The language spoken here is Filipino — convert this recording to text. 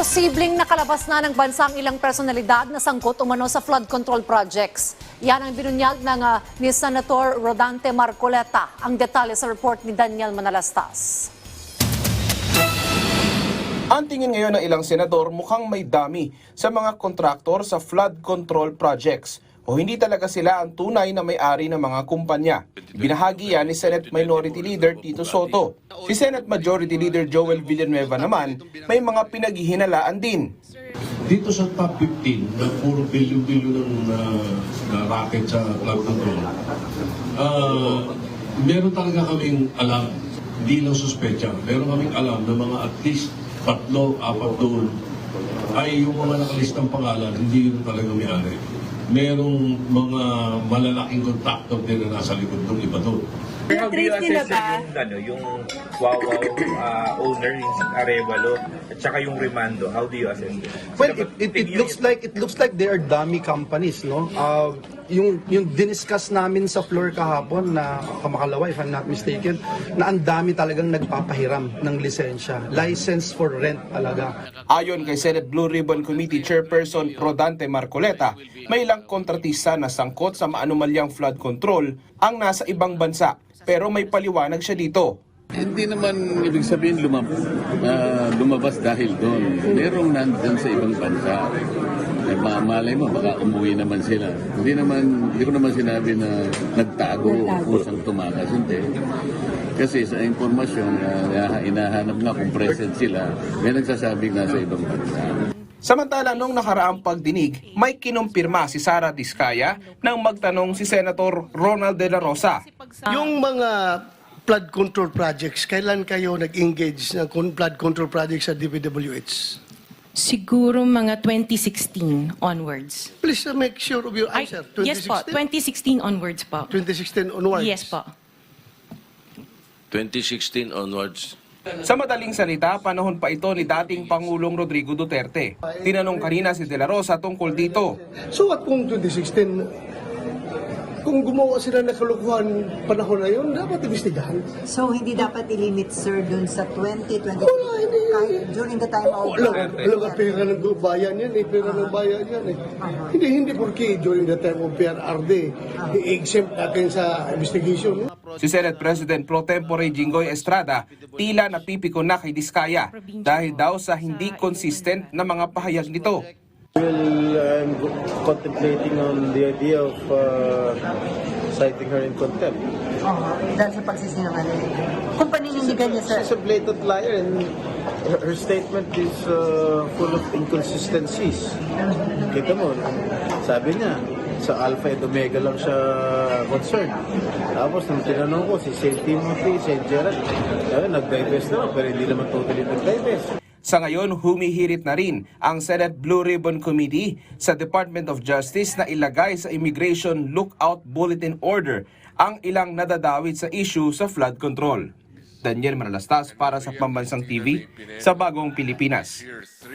Posibleng nakalabas na ng bansa ang ilang personalidad na sangkot umano sa flood control projects. Yan ang binunyag ni Senator Rodante Marcoleta. Ang detalye sa report ni Daniel Manalastas. Ang tingin ngayon ng ilang senador mukhang may dami sa mga kontraktor sa flood control projects o hindi talaga sila ang tunay na may-ari ng mga kumpanya. Binahagi yan ni Senate Minority Leader Tito Soto. Si Senate Majority Leader Joel Villanueva naman may mga pinaghihinalaan din. Dito sa top 15 na puro bilyon-bilyon na racket sa flood control, meron talaga kaming alam, hindi lang suspecha, meron kaming alam na mga at least 3, 4 doon ay yung mga nakalistang pangalan, hindi yun talaga may-ari. Merong mga malalaking kontraktor din na nasa likod ng iba doon. How do you assess yung Wawaw owner, yung Arevalo, at saka yung Remando? How do you assess it? Well, it looks like they are dummy companies, no? Yung diniscuss namin sa floor kahapon na kamakalaway, if I'm not mistaken, na ang dami talagang nagpapahiram ng lisensya. License for rent talaga. Ayon kay Senate Blue Ribbon Committee Chairperson Rodante Marcoleta, may ilang kontratista na sangkot sa maanumalyang flood control ang nasa ibang bansa. Pero may paliwanag siya dito. Hindi naman ibig sabihin lumabas dahil doon. Merong nandun sa ibang bansa. Malay mo, baka umuwi naman sila. Hindi ko naman sinabi na nagtago o kusang tumakas. Hindi. Kasi sa informasyon, inahanap nga kung present sila, may nagsasabing nasa ibang bansa. Samantala, nung nakaraang pagdinig, may kinumpirma si Sara Diskaya nang magtanong si Senator Ronald De La Rosa. Yung mga flood control projects, kailan kayo nag-engage ng flood control projects sa DPWH? Siguro mga 2016 onwards. Please make sure of your answer. 2016? Yes po, 2016 onwards po. 2016 onwards? Yes po. 2016 onwards. Sa madaling salita, panahon pa ito ni dating Pangulong Rodrigo Duterte. Tinanong kanina si De La Rosa tungkol dito. So what kung 2016, kung gumawa sila ng kalukuhan panahon na yun, dapat ibestigahan. So hindi dapat i-limit, sir, dun sa 2020 kahit during the time of... Walang pera ng bayan yan eh, pera ng bayan yan eh. Hindi porque during the time of PRRD, i-exempt natin sa investigation. Si Senate President Pro Tempore Jinggoy Estrada tila napipiko na kay Diskaya dahil daw sa hindi consistent na mga pahayag nito. Really, I'm contemplating on the idea of citing her in contempt. Dahil sa pagsisinungaling. Kung paninindigan niya, sir. She's a blatant liar and her statement is full of inconsistencies. Kita mo, sabi niya, sa Alpha and Omega lang siya concerned. Tapos nung tinanong ko si St. Timothy, St. Gerard, nag-divest naman pero hindi naman totally nag-divest. Sa ngayon, humihirit na rin ang Senate Blue Ribbon Committee sa Department of Justice na ilagay sa Immigration Lookout Bulletin Order ang ilang nadadawit sa issue sa flood control. Daniel Manalastas para sa Pambansang TV sa Bagong Pilipinas.